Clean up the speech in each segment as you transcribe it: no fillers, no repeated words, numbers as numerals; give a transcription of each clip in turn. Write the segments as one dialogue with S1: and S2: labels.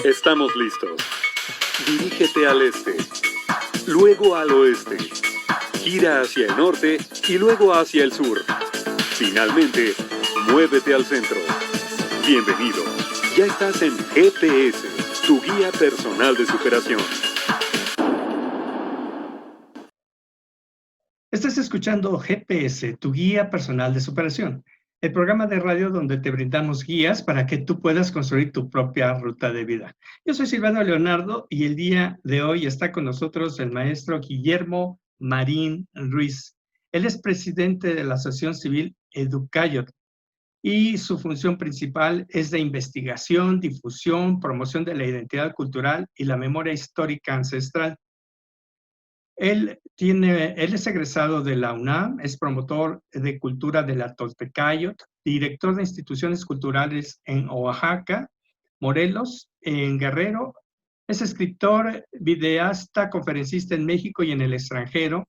S1: Estamos listos. Dirígete al este, luego al oeste, gira hacia el norte y luego hacia el sur. Finalmente, muévete al centro. Bienvenido. Ya estás en GPS, tu guía personal de superación.
S2: Estás escuchando GPS, tu guía personal de superación, el programa de radio donde te brindamos guías para que tú puedas construir tu propia ruta de vida. Yo soy Silvano Leonardo y el día de hoy está con nosotros el maestro Guillermo Marín Ruiz. Él es presidente de la Asociación Civil Educayot y su función principal es de investigación, difusión, promoción de la identidad cultural y la memoria histórica ancestral. Él es egresado de la UNAM, es promotor de cultura de la Toltecayot, director de instituciones culturales en Oaxaca, Morelos, en Guerrero. Es escritor, videasta, conferencista en México y en el extranjero,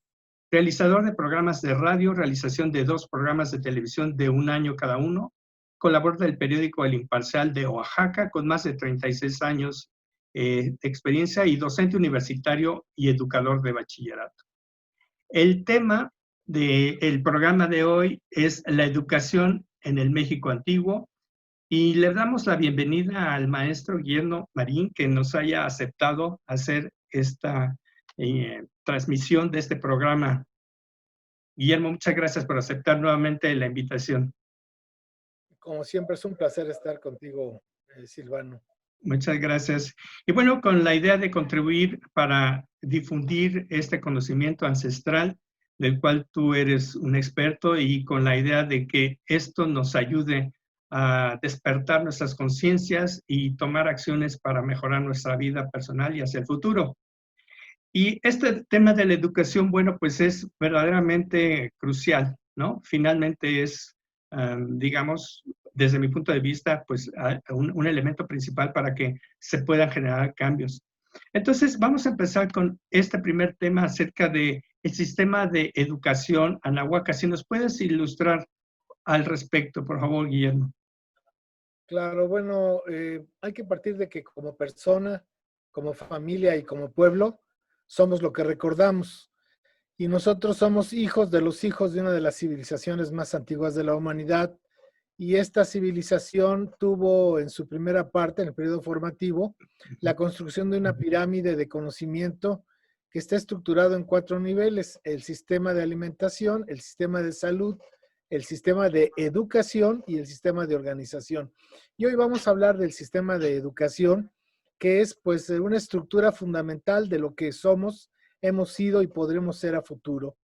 S2: realizador de programas de radio, realización de 2 programas de televisión de 1 año cada uno, colaborador del periódico El Imparcial de Oaxaca, con más de 36 años de experiencia y docente universitario y educador de bachillerato. El tema del programa de hoy es la educación en el México antiguo y le damos la bienvenida al maestro Guillermo Marín que nos haya aceptado hacer esta transmisión de este programa. Guillermo, muchas gracias por aceptar nuevamente la invitación.
S3: Como siempre, es un placer estar contigo, Silvano.
S2: Muchas gracias. Y bueno, con la idea de contribuir para difundir este conocimiento ancestral, del cual tú eres un experto, y con la idea de que esto nos ayude a despertar nuestras conciencias y tomar acciones para mejorar nuestra vida personal y hacia el futuro. Y este tema de la educación, bueno, pues es verdaderamente crucial, ¿no? Finalmente es, digamos, desde mi punto de vista, pues un elemento principal para que se puedan generar cambios. Entonces, vamos a empezar con este primer tema acerca del sistema de educación anahuaca. Si nos puedes ilustrar al respecto, por favor, Guillermo.
S3: Claro, bueno, hay que partir de que como persona, como familia y como pueblo, somos lo que recordamos. Y nosotros somos hijos de los hijos de una de las civilizaciones más antiguas de la humanidad. Y esta civilización tuvo en su primera parte, en el periodo formativo, la construcción de una pirámide de conocimiento que está estructurado en 4 niveles: el sistema de alimentación, el sistema de salud, el sistema de educación y el sistema de organización. Y hoy vamos a hablar del sistema de educación, que es pues una estructura fundamental de lo que somos, hemos sido y podremos ser a futuro.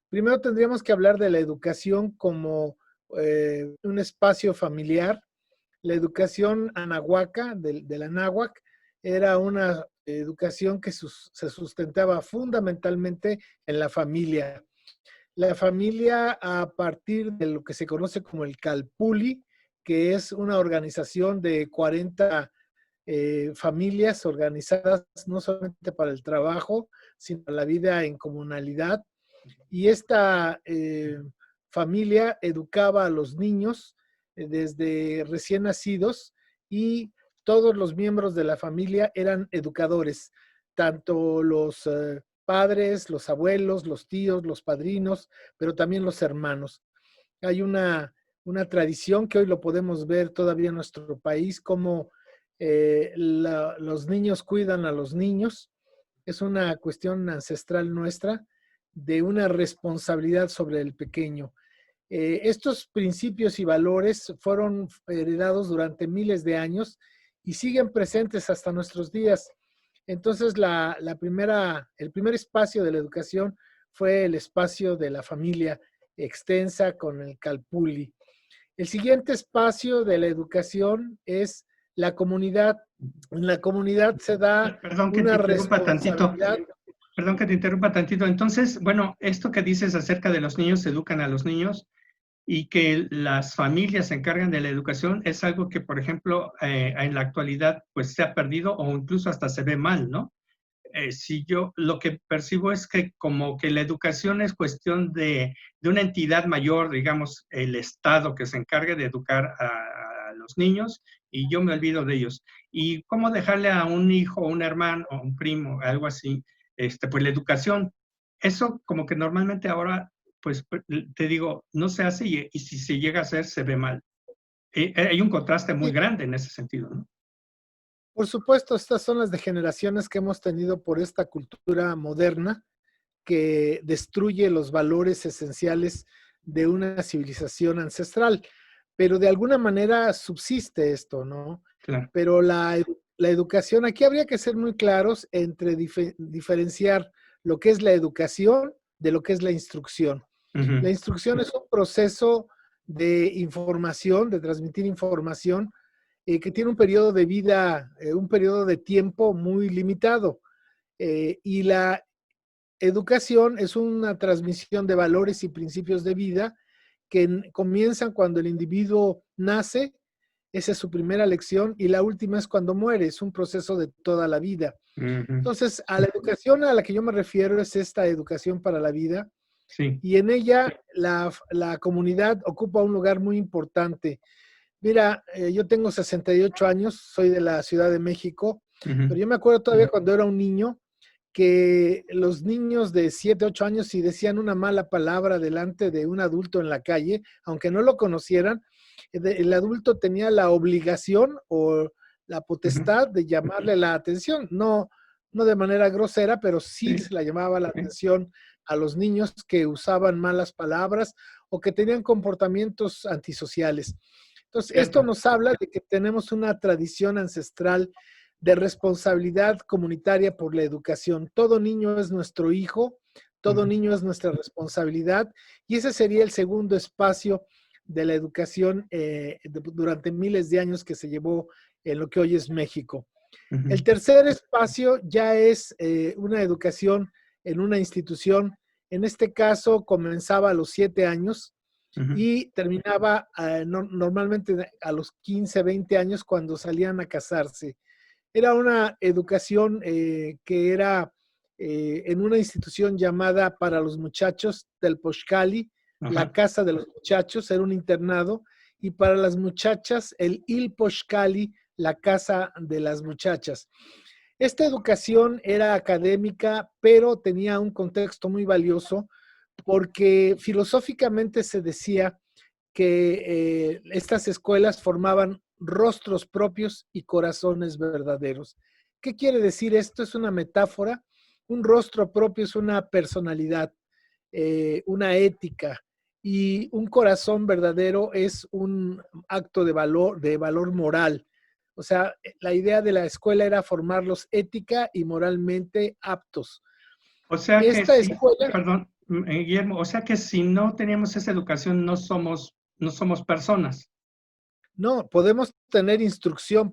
S3: Primero tendríamos que hablar de la educación como un espacio familiar. La educación anahuaca, del anáhuac, era una educación que se sustentaba fundamentalmente en la familia. La familia, a partir de lo que se conoce como el Calpulli, que es una organización de 40 familias organizadas no solamente para el trabajo, sino para la vida en comunalidad. Y esta familia educaba a los niños desde recién nacidos, y todos los miembros de la familia eran educadores, tanto los padres, los abuelos, los tíos, los padrinos, pero también los hermanos. Hay una tradición que hoy lo podemos ver todavía en nuestro país, como los niños cuidan a los niños. Es una cuestión ancestral nuestra, de una responsabilidad sobre el pequeño. Estos principios y valores fueron heredados durante miles de años y siguen presentes hasta nuestros días. Entonces, el primer espacio de la educación fue el espacio de la familia extensa con el Calpulli. El siguiente espacio de la educación es la comunidad. En la comunidad se da una responsabilidad.
S2: Perdón que te interrumpa tantito. Entonces, bueno, esto que dices acerca de los niños, educan a los niños y que las familias se encargan de la educación, es algo que, por ejemplo, en la actualidad pues se ha perdido o incluso hasta se ve mal, ¿no? Si yo lo que percibo es que como que la educación es cuestión de una entidad mayor, digamos, el Estado, que se encargue de educar a los niños y yo me olvido de ellos. Y cómo dejarle a un hijo, un hermano, o un primo, algo así, pues la educación. Eso como que normalmente ahora, pues te digo, no se hace y si se llega a hacer, se ve mal. Hay un contraste muy
S3: Sí,
S2: grande en ese sentido, ¿no?
S3: por supuesto, estas son las degeneraciones que hemos tenido por esta cultura moderna que destruye los valores esenciales de una civilización ancestral. Pero de alguna manera subsiste esto, ¿no?
S2: Claro.
S3: Pero la educación, aquí habría que ser muy claros entre diferenciar lo que es la educación de lo que es la instrucción. La instrucción es un proceso de información, de transmitir información, que tiene un periodo de vida, un periodo de tiempo muy limitado. Y la educación es una transmisión de valores y principios de vida que comienzan cuando el individuo nace, esa es su primera lección, y la última es cuando muere, es un proceso de toda la vida. Entonces, a la educación a la que yo me refiero es esta educación para la vida,
S2: Sí.
S3: y en ella la comunidad ocupa un lugar muy importante. Mira, yo tengo 68 años, soy de la Ciudad de México, pero yo me acuerdo todavía cuando era un niño, que los niños de 7, 8 años, si decían una mala palabra delante de un adulto en la calle, aunque no lo conocieran, el adulto tenía la obligación o la potestad de llamarle la atención, no de manera grosera, pero sí se la llamaba la atención a los niños que usaban malas palabras o que tenían comportamientos antisociales. Entonces, esto nos habla de que tenemos una tradición ancestral de responsabilidad comunitaria por la educación. Todo niño es nuestro hijo, todo niño es nuestra responsabilidad, y ese sería el segundo espacio de la educación durante miles de años que se llevó en lo que hoy es México. El tercer espacio ya es una educación en una institución. En este caso comenzaba a los 7 años y terminaba normalmente a los 15, 20 años cuando salían a casarse. Era una educación que era en una institución llamada para los muchachos del Poshkali, la casa de los muchachos, era un internado, y para las muchachas el Il Poshkali, la casa de las muchachas. Esta educación era académica, pero tenía un contexto muy valioso porque filosóficamente se decía que estas escuelas formaban rostros propios y corazones verdaderos. ¿Qué quiere decir esto? Es una metáfora. Un rostro propio es una personalidad, una ética, y un corazón verdadero es un acto de valor moral. O sea, la idea de la escuela era formarlos ética y moralmente aptos.
S2: O sea que
S3: Esta
S2: sí,
S3: escuela,
S2: perdón, Guillermo, o sea que si no teníamos esa educación no somos personas.
S3: no, podemos tener instrucción,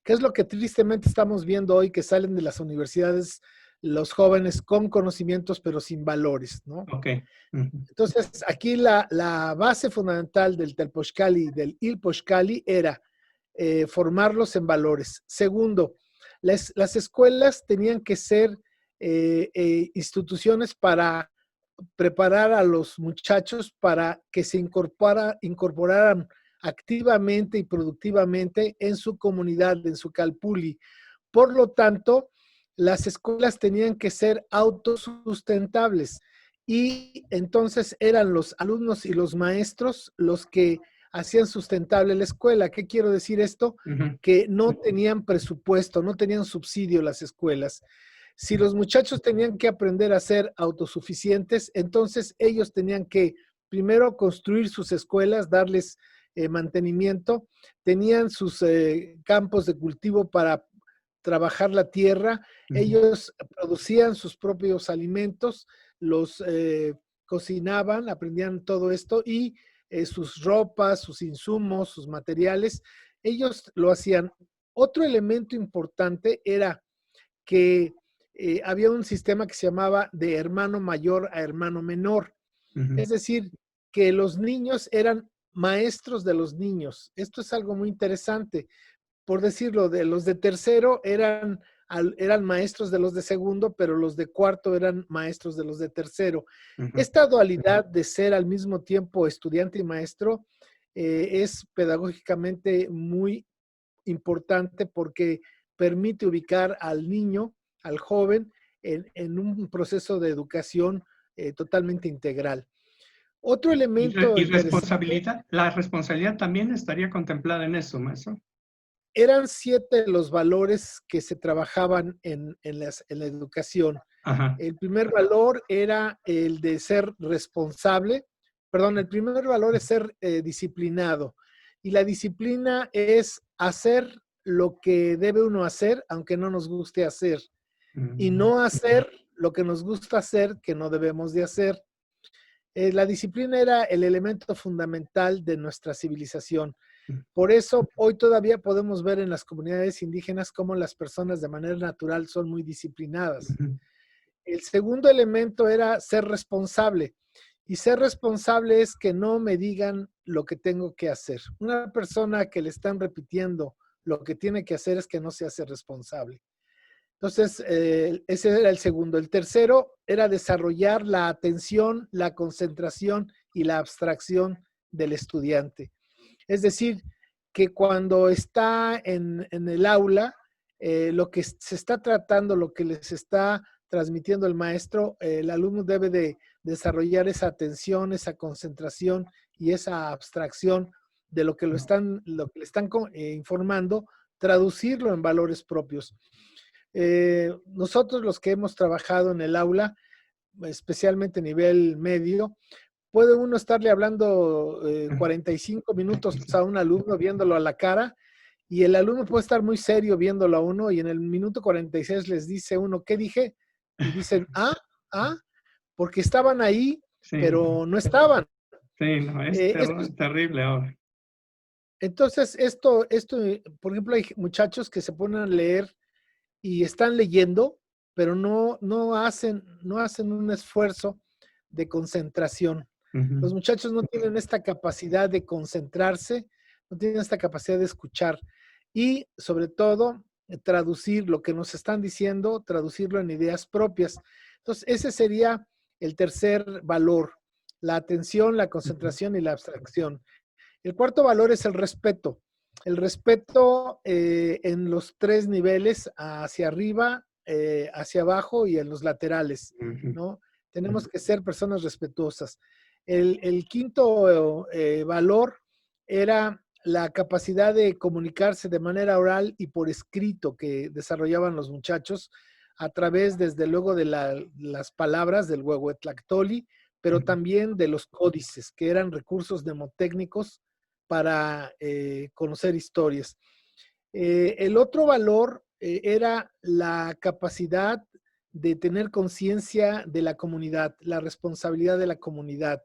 S3: ¿qué es lo que tristemente estamos viendo hoy que salen de las universidades los jóvenes con conocimientos pero sin valores, ¿no?
S2: Ok.
S3: Entonces, aquí la base fundamental del Telposhkali, del Ilposhkali, era formarlos en valores. Segundo, las escuelas tenían que ser instituciones para preparar a los muchachos para que se incorporaran activamente y productivamente en su comunidad, en su calpulli. Por lo tanto, las escuelas tenían que ser autosustentables y entonces eran los alumnos y los maestros los que hacían sustentable la escuela. ¿Qué quiero decir esto? Que no tenían presupuesto, no tenían subsidio las escuelas. Si los muchachos tenían que aprender a ser autosuficientes, entonces ellos tenían que primero construir sus escuelas, darles mantenimiento, tenían sus campos de cultivo para trabajar la tierra, ellos producían sus propios alimentos, los cocinaban, aprendían todo esto y sus ropas, sus insumos, sus materiales, ellos lo hacían. Otro elemento importante era que había un sistema que se llamaba de hermano mayor a hermano menor. Es decir, que los niños eran maestros de los niños. Esto es algo muy interesante. Por decirlo, de los de tercero eran maestros de los de segundo, pero los de cuarto eran maestros de los de tercero. Esta dualidad de ser al mismo tiempo estudiante y maestro es pedagógicamente muy importante porque permite ubicar al niño, al joven, en un proceso de educación totalmente integral. Otro elemento
S2: Y
S3: interesante,
S2: responsabilidad, la responsabilidad también estaría contemplada en eso, maestro.
S3: eran 7 los valores que se trabajaban en la educación.
S2: Ajá.
S3: El primer valor era el de ser responsable, perdón, el primer valor es ser disciplinado. Y la disciplina es hacer lo que debe uno hacer, aunque no nos guste hacer. Y no hacer lo que nos gusta hacer, que no debemos de hacer. La disciplina era el elemento fundamental de nuestra civilización. Por eso hoy todavía podemos ver en las comunidades indígenas cómo las personas de manera natural son muy disciplinadas. El segundo elemento era ser responsable. Y ser responsable es que no me digan lo que tengo que hacer. Una persona que le están repitiendo lo que tiene que hacer es que no se hace responsable. Entonces, ese era el segundo. El tercero era desarrollar la atención, la concentración y la abstracción del estudiante. Es decir, que cuando está en el aula, lo que se está tratando, lo que les está transmitiendo el maestro, el alumno debe de desarrollar esa atención, esa concentración y esa abstracción de lo que le están informando, traducirlo en valores propios. Nosotros los que hemos trabajado en el aula, especialmente a nivel medio, puede uno estarle hablando 45 minutos a un alumno viéndolo a la cara y el alumno puede estar muy serio viéndolo a uno y en el minuto 46 les dice uno, ¿qué dije? Y dicen, porque estaban ahí,
S2: Sí,
S3: pero no estaban.
S2: sí, no, es terrible ahora.
S3: Entonces, por ejemplo, hay muchachos que se ponen a leer y están leyendo, pero no hacen un esfuerzo de concentración. Los muchachos no tienen esta capacidad de concentrarse, no tienen esta capacidad de escuchar y, sobre todo, traducir lo que nos están diciendo, traducirlo en ideas propias. Entonces, ese sería el tercer valor, la atención, la concentración y la abstracción. El cuarto valor es el respeto. El respeto en los 3 niveles, hacia arriba, hacia abajo y en los laterales, ¿no? Tenemos que ser personas respetuosas. El quinto valor era la capacidad de comunicarse de manera oral y por escrito que desarrollaban los muchachos a través, desde luego, de las palabras del huehuetlactoli, pero también de los códices, que eran recursos mnemotécnicos para conocer historias. El otro valor era la capacidad de tener conciencia de la comunidad, la responsabilidad de la comunidad.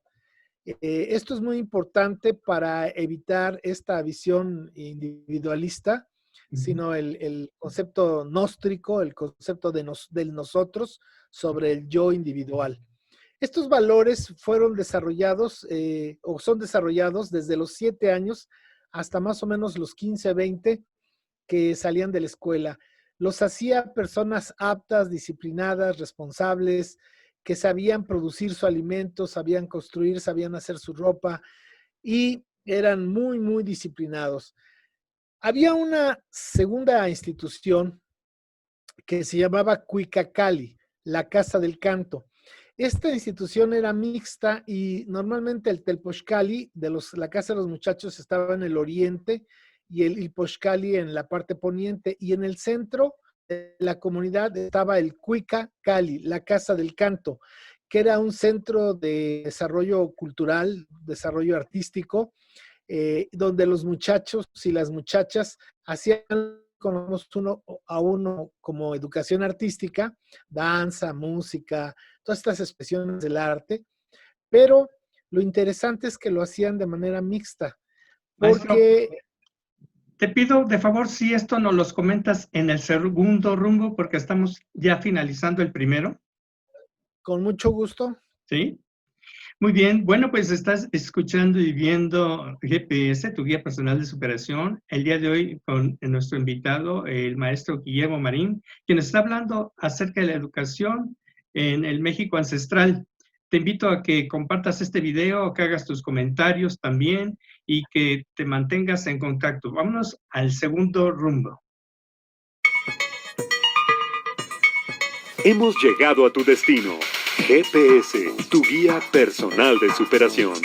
S3: Esto es muy importante para evitar esta visión individualista, sino el concepto gnóstico, el concepto del nosotros sobre el yo individual. Estos valores fueron desarrollados o son desarrollados desde los 7 años hasta más o menos los 15, 20 que salían de la escuela. Los hacía personas aptas, disciplinadas, responsables, que sabían producir su alimento, sabían construir, sabían hacer su ropa y eran muy, muy disciplinados. Había una segunda institución que se llamaba Cuicacali, la Casa del Canto. Esta institución era mixta y normalmente el Telpochcali, la Casa de los Muchachos, estaba en el oriente y el Ilpochcali en la parte poniente, y en el centro de la comunidad estaba el Cuicacali, la Casa del Canto, que era un centro de desarrollo cultural, desarrollo artístico, donde los muchachos y las muchachas hacían uno a uno como educación artística, danza, música, todas estas expresiones del arte, pero lo interesante es que lo hacían de manera mixta, porque...
S2: Maestro, te pido de favor si esto nos los comentas en el segundo rumbo, porque estamos ya finalizando el primero.
S3: Con mucho gusto.
S2: ¿Sí? Muy bien, bueno, pues estás escuchando y viendo GPS, tu guía personal de superación. El día de hoy con nuestro invitado, el maestro Guillermo Marín, quien nos está hablando acerca de la educación en el México ancestral. Te invito a que compartas este video, que hagas tus comentarios también y que te mantengas en contacto. Vámonos al segundo rumbo.
S1: Hemos llegado a tu destino. GPS, tu guía personal de superación.